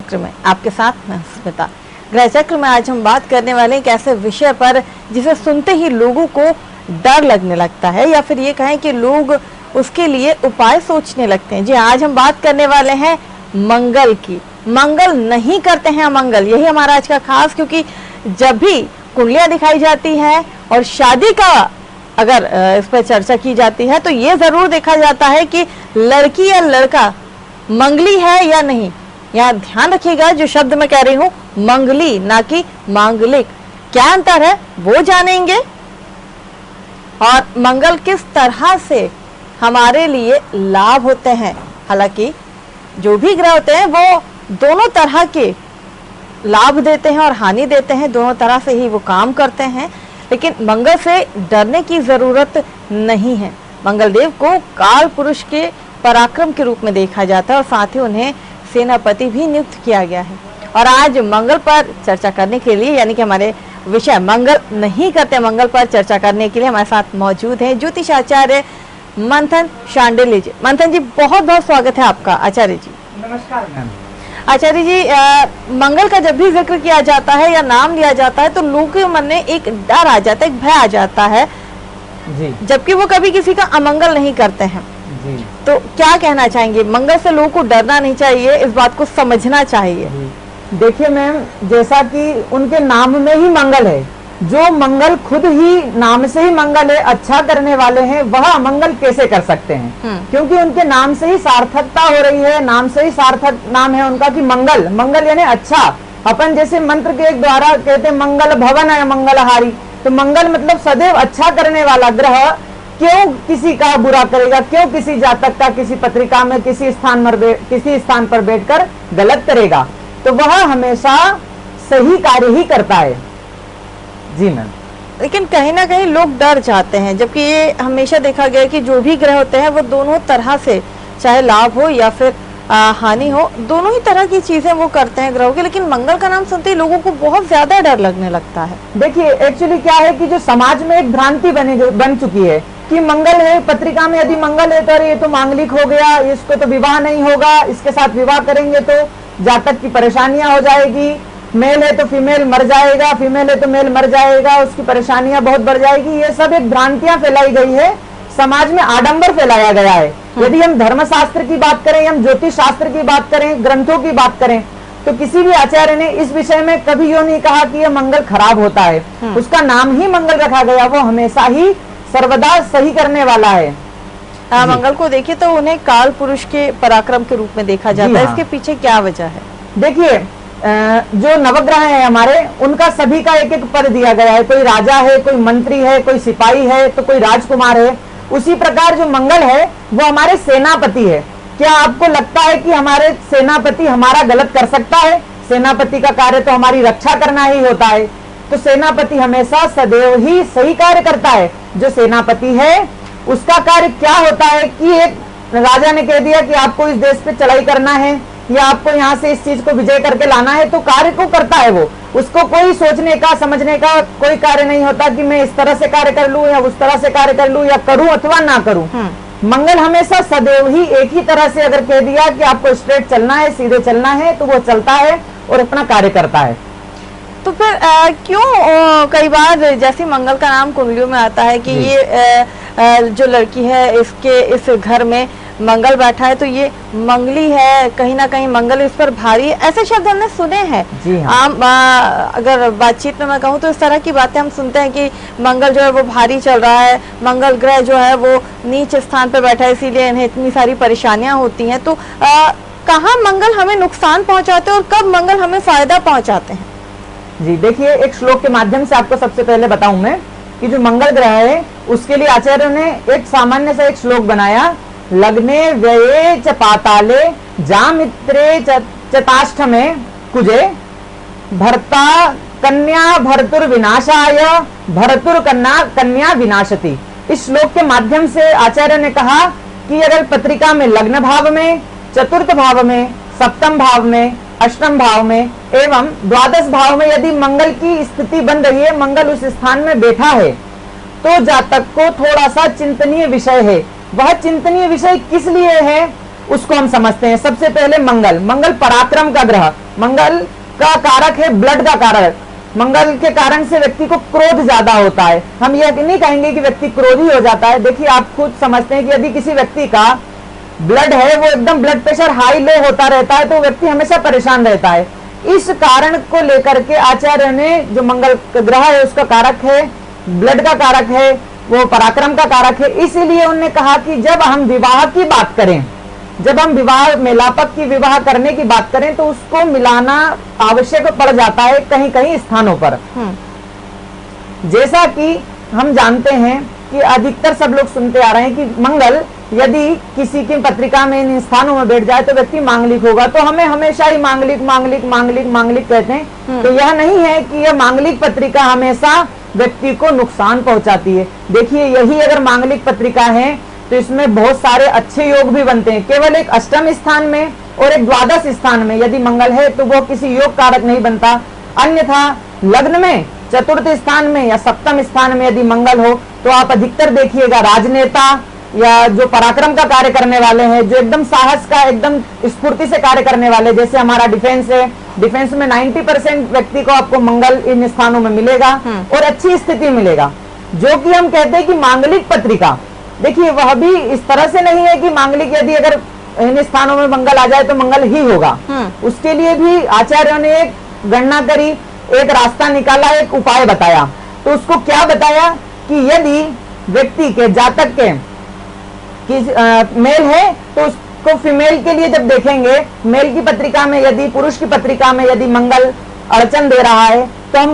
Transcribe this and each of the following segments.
चक्र में आपके साथ मैं स्मिता। ग्रह चक्र में आज हम बात करने वाले एक ऐसे विषय पर जिसे सुनते ही लोगों को डर लगने लगता है, या फिर ये कहें कि लोग उसके लिए उपाय सोचने लगते हैं। जी, आज हम बात करने वाले हैं मंगल की। मंगल नहीं करते हैं अमंगल, यही हमारा आज का खास, क्योंकि जब भी कुंडलियां दिखाई जाती है और शादी का अगर इस पर चर्चा की जाती है तो ये जरूर देखा जाता है कि लड़की या लड़का मंगली है या नहीं। यहाँ ध्यान रखिएगा, जो शब्द मैं कह रही हूँ मंगली ना कि मांगलिक, क्या अंतर है वो जानेंगे। और मंगल किस तरह से हमारे लिए लाभ होते हैं। हालांकि जो भी ग्रह होते हैं वो दोनों तरह के लाभ देते हैं और हानि देते हैं, दोनों तरह से ही वो काम करते हैं, लेकिन मंगल से डरने की जरूरत नहीं है। मंगल देव को काल पुरुष के पराक्रम के रूप में देखा जाता है और साथ ही उन्हें सेनापति भी नियुक्त किया गया है। और आज मंगल पर चर्चा करने के लिए, यानी कि हमारे विषय मंगल नहीं करते, मंगल पर चर्चा करने के लिए हमारे साथ मौजूद है ज्योतिष आचार्य मंथन शांडिल्य जी। मंथन जी, बहुत बहुत स्वागत है आपका। आचार्य जी नमस्कार मैम। आचार्य जी, मंगल का जब भी जिक्र किया जाता है या नाम लिया जाता है तो लोगों के मन में एक डर आ जाता है, एक भय आ जाता है जी, जबकि वो कभी किसी का अमंगल नहीं करते हैं जी। तो क्या कहना चाहेंगे? मंगल से लोगों को डरना नहीं चाहिए, इस बात को समझना चाहिए। देखिए मैम, जैसा कि उनके नाम में ही मंगल है, जो मंगल खुद ही नाम से ही मंगल है, अच्छा करने वाले हैं, वह अमंगल कैसे कर सकते हैं? क्योंकि उनके नाम से ही सार्थकता हो रही है, नाम से ही सार्थक नाम है उनका कि मंगल। मंगल यानी अच्छा। अपन जैसे मंत्र के द्वारा कहते हैं मंगल भवन है मंगलहारी, तो मंगल मतलब सदैव अच्छा करने वाला ग्रह क्यों किसी का बुरा करेगा, क्यों किसी जातक का किसी पत्रिका में किसी स्थान पर बैठकर गलत करेगा? तो वह हमेशा सही कार्य ही करता है। जी मैम। लेकिन कहीं ना कहीं लोग डर जाते हैं, जबकि ये हमेशा देखा गया है कि जो भी ग्रह होते हैं वो दोनों तरह से, चाहे लाभ हो या फिर हानि हो, दोनों ही तरह की चीजें वो करते हैं ग्रहों की। लेकिन मंगल का नाम सुनते ही लोगों को बहुत ज्यादा डर लगने लगता है। देखिए, एक्चुअली क्या है कि जो समाज में एक भ्रांति बन चुकी है कि मंगल है, पत्रिका में यदि मंगल है तो अरे ये तो मांगलिक हो गया, इसको तो विवाह नहीं होगा, इसके साथ विवाह करेंगे तो जातक की परेशानियां हो जाएगी, मेल है तो फीमेल मर जाएगा, फीमेल है तो मेल मर जाएगा, उसकी परेशानियां बहुत बढ़ जाएगी। ये सब एक भ्रांतियां फैलाई गई है, समाज में आडंबर फैलाया गया है। यदि हम धर्मशास्त्र की बात करें, हम ज्योतिष शास्त्र की बात करें, ग्रंथों की बात करें, तो किसी भी आचार्य ने इस विषय में कभी यो नहीं कहा कि यह मंगल खराब होता है। उसका नाम ही मंगल रखा गया, वो हमेशा ही सर्वदा सही करने वाला है। मंगल को देखिए तो उन्हें काल पुरुष के पराक्रम के रूप में देखा जाता है। इसके पीछे क्या वजह है? देखिए, जो नवग्रह है हमारे, उनका सभी का एक एक पद दिया गया है। कोई राजा है, कोई मंत्री है, कोई सिपाही है, तो कोई राजकुमार है। उसी प्रकार जो मंगल है वो हमारे सेनापति है। क्या आपको लगता है कि हमारे सेनापति हमारा गलत कर सकता है? सेनापति का कार्य तो हमारी रक्षा करना ही होता है। तो सेनापति हमेशा सदैव ही सही कार्य करता है। जो सेनापति है उसका कार्य क्या होता है कि एक राजा ने कह दिया कि आपको इस देश पे चढ़ाई करना है या आपको यहाँ से इस चीज को विजय करके लाना है, तो कार्य को करता है वो। उसको कोई सोचने का समझने का कोई कार्य नहीं होता कि मैं इस तरह से कार्य कर लूं या उस तरह से कार्य कर लूं या करूं अथवा ना करूं। मंगल हमेशा सदैव ही एक ही तरह से अगर कह दिया कि आपको स्ट्रेट चलना है, सीधे चलना है, तो वो चलता है और अपना कार्य करता है। तो फिर क्यों कई बार जैसे मंगल का नाम कुंडलियों में आता है कि ये जो लड़की है इसके इस घर में मंगल बैठा है तो ये मंगली है, कहीं ना कहीं मंगल इस पर भारी है, ऐसे शब्द हमने सुने हैं। आम अगर बातचीत में मैं कहूँ तो इस तरह की बातें हम सुनते हैं कि मंगल जो है वो भारी चल रहा है, मंगल ग्रह जो है वो नीच स्थान पर बैठा है, इसीलिए इन्हें इतनी सारी परेशानियां होती हैं। तो कहाँ मंगल हमें नुकसान पहुंचाते हैं और कब मंगल हमें फायदा पहुंचाते हैं? जी देखिए, एक श्लोक के माध्यम से आपको सबसे पहले बताऊं मैं कि जो मंगल ग्रह है उसके लिए आचार्य ने एक सामान्य सा एक श्लोक बनाया। लग्ने व्यये च पाताले जामित्रे चताष्टमे कुजे भर्ता कन्या भर्तुर विनाशाय भर्तुर कन्या विनाशति। इस श्लोक के माध्यम से आचार्य ने कहा कि अगर पत्रिका में लग्न भाव में, चतुर्थ भाव में, सप्तम भाव में, अष्टम भाव में एवं द्वादश भाव में यदि मंगल की स्थिति बन रही है, मंगल उस स्थान में बैठा है, तो जातक को थोड़ा सा चिंतनीय विषय है। वह चिंतनीय विषय किस लिए है उसको हम समझते हैं। सबसे पहले मंगल पराक्रम का ग्रह, मंगल का कारक है ब्लड का कारक। मंगल के कारण से व्यक्ति को क्रोध ज्यादा होता है। हम यह नहीं कहेंगे कि व्यक्ति क्रोधी हो जाता है। देखिए, आप खुद समझते हैं कि यदि किसी व्यक्ति का ब्लड है, वो एकदम ब्लड प्रेशर हाई लो होता रहता है, तो व्यक्ति हमेशा परेशान रहता है। इस कारण को लेकर के आचार्य ने, जो मंगल ग्रह है उसका कारक है, ब्लड का कारक है, वो पराक्रम का कारक है, इसीलिए उन्होंने कहा कि जब हम विवाह की बात करें, जब हम विवाह मेलापक की विवाह करने की बात करें, तो उसको मिलाना आवश्यक पड़ जाता है कहीं कहीं स्थानों पर। जैसा कि हम जानते हैं कि अधिकतर सब लोग सुनते आ रहे हैं कि मंगल यदि किसी की पत्रिका में इन स्थानों में बैठ जाए तो व्यक्ति मांगलिक होगा, तो हमें हमेशा ही मांगलिक मांगलिक मांगलिक मांगलिक कहते हैं। तो यह नहीं है कि यह मांगलिक पत्रिका हमेशा व्यक्ति को नुकसान पहुंचाती है। देखिए, यही अगर मांगलिक पत्रिका है तो इसमें बहुत सारे अच्छे योग भी बनते हैं। केवल एक अष्टम स्थान में और एक द्वादश स्थान में यदि मंगल है तो वो किसी योग कारक नहीं बनता। अन्यथा लग्न में, चतुर्थ स्थान में या सप्तम स्थान में यदि मंगल हो तो आप अधिकतर देखिएगा राजनेता या जो पराक्रम का कार्य करने वाले हैं, जो एकदम साहस का, एकदम स्फूर्ति से कार्य करने वाले, जैसे हमारा डिफेंस है, डिफेंस में 90% व्यक्ति को आपको मंगल इन स्थानों में मिलेगा और अच्छी स्थिति मिलेगा। जो कि हम कहते हैं कि मांगलिक पत्रिका, देखिए वह भी इस तरह से नहीं है कि मांगलिक यदि अगर इन स्थानों में मंगल आ जाए तो मंगल ही होगा। उसके लिए भी आचार्यों ने एक गणना करी, एक रास्ता निकाला, एक उपाय बताया। तो उसको क्या बताया कि यदि व्यक्ति के जातक के मेल है तो उसको फीमेल के लिए जब देखेंगे, मेल की पत्रिका में यदि, पुरुष की पत्रिका में यदि मंगल अड़चन दे रहा है, तो हम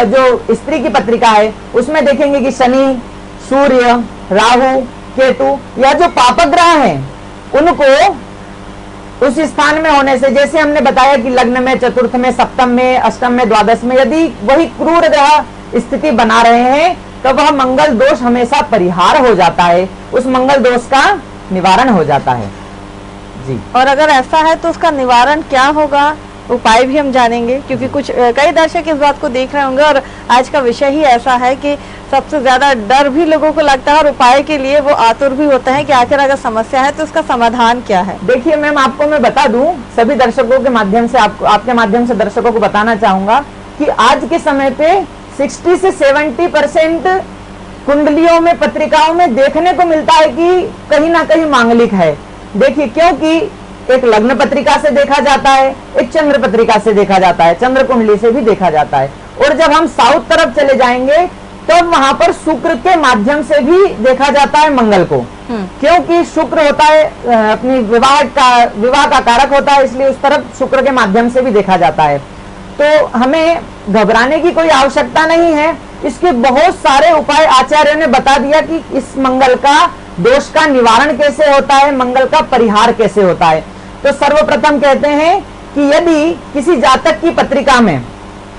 जो स्त्री की पत्रिका है उसमें देखेंगे कि शनि, सूर्य, राहु, केतु या जो पापक ग्रह हैं उनको उस स्थान में होने से, जैसे हमने बताया कि लग्न में, चतुर्थ में, सप्तम में, अष्टम में, द्वादश में यदि वही क्रूर ग्रह स्थिति बना रहे हैं तो वह मंगल दोष हमेशा परिहार हो जाता है, उस मंगल दोष का निवारण हो जाता है जी। और अगर ऐसा है तो उसका निवारण क्या होगा, उपाय भी हम जानेंगे, क्योंकि कुछ कई दर्शक इस बात को देख रहे होंगे और आज का विषय ही ऐसा है कि सबसे ज्यादा डर भी लोगों को लगता है और उपाय के लिए वो आतुर भी होते हैं कि आखिर अगर समस्या है तो उसका समाधान क्या है। देखिए मैम, आपको मैं बता दूं, सभी दर्शकों के माध्यम से, आपके माध्यम से दर्शकों को बताना चाहूंगा कि आज के समय पे 60 से 70% कुंडलियों में, पत्रिकाओं में देखने को मिलता है कि कहीं ना कहीं मांगलिक है। देखिए, क्योंकि एक लग्न पत्रिका से देखा जाता है, एक चंद्र पत्रिका से देखा जाता है, चंद्र कुंडली से भी देखा जाता है, और जब हम साउथ तरफ चले जाएंगे तब वहां पर शुक्र के माध्यम से भी देखा जाता है मंगल को, क्योंकि शुक्र होता है अपनी विवाह का कारक होता है, इसलिए उस तरफ शुक्र के माध्यम से भी देखा जाता है। तो हमें घबराने की कोई आवश्यकता नहीं है। इसके बहुत सारे उपाय आचार्य ने बता दिया कि इस मंगल का दोष का निवारण कैसे होता है, मंगल का परिहार कैसे होता है। तो सर्वप्रथम कहते हैं कि यदि किसी जातक की पत्रिका में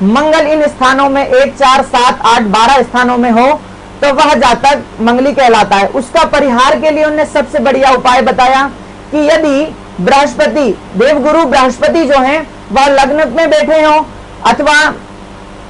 मंगल इन स्थानों में 1, 4, 7, 8, 12 स्थानों में हो तो वह जातक मंगली कहलाता है। उसका परिहार के लिए उन्होंने सबसे बढ़िया उपाय बताया कि यदि बृहस्पति, देवगुरु बृहस्पति जो हैं वह लग्न में बैठे हो अथवा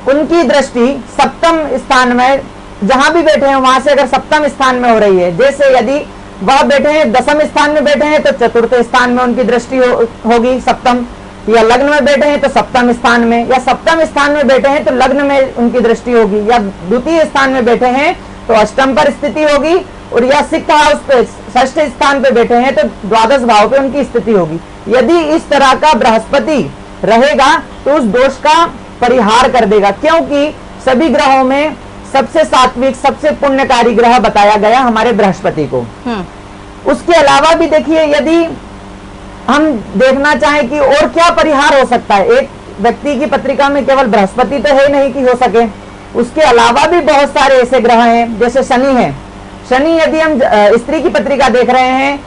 उनकी दृष्टि सप्तम स्थान में जहां भी बैठे हैं वहां से अगर सप्तम स्थान में हो रही है, जैसे यदि वह बैठे हैं दसम स्थान में बैठे हैं तो चतुर्थ स्थान में उनकी दृष्टि होगी सप्तम, या लग्न में बैठे हैं तो सप्तम स्थान में, या सप्तम स्थान में बैठे हैं तो लग्न में उनकी दृष्टि होगी, या द्वितीय स्थान में बैठे हैं तो अष्टम पर स्थिति होगी, और या सिक्स्थ हाउस पे, षष्ठ स्थान पे बैठे हैं तो द्वादश भाव पे उनकी स्थिति होगी। यदि इस तरह का बृहस्पति रहेगा तो उस दोष का परिहार कर देगा, क्योंकि सभी ग्रहों में सबसे सात्विक, सबसे पुण्यकारी ग्रह बताया गया हमारे बृहस्पति को। उसके अलावा भी देखिए, यदि हम देखना चाहें कि और क्या परिहार हो सकता है, एक व्यक्ति की पत्रिका में केवल बृहस्पति तो है नहीं कि हो सके, उसके अलावा भी बहुत सारे ऐसे ग्रह हैं, जैसे शनि है। शनि यदि हम स्त्री की पत्रिका देख रहे हैं,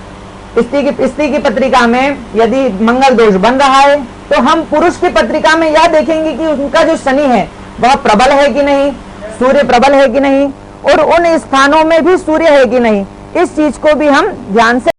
स्त्री की पत्रिका में यदि मंगल दोष बन रहा है तो हम पुरुष की पत्रिका में यह देखेंगे कि उनका जो शनि है वह प्रबल है कि नहीं, सूर्य प्रबल है कि नहीं, और उन स्थानों में भी सूर्य है कि नहीं। इस चीज को भी हम ध्यान से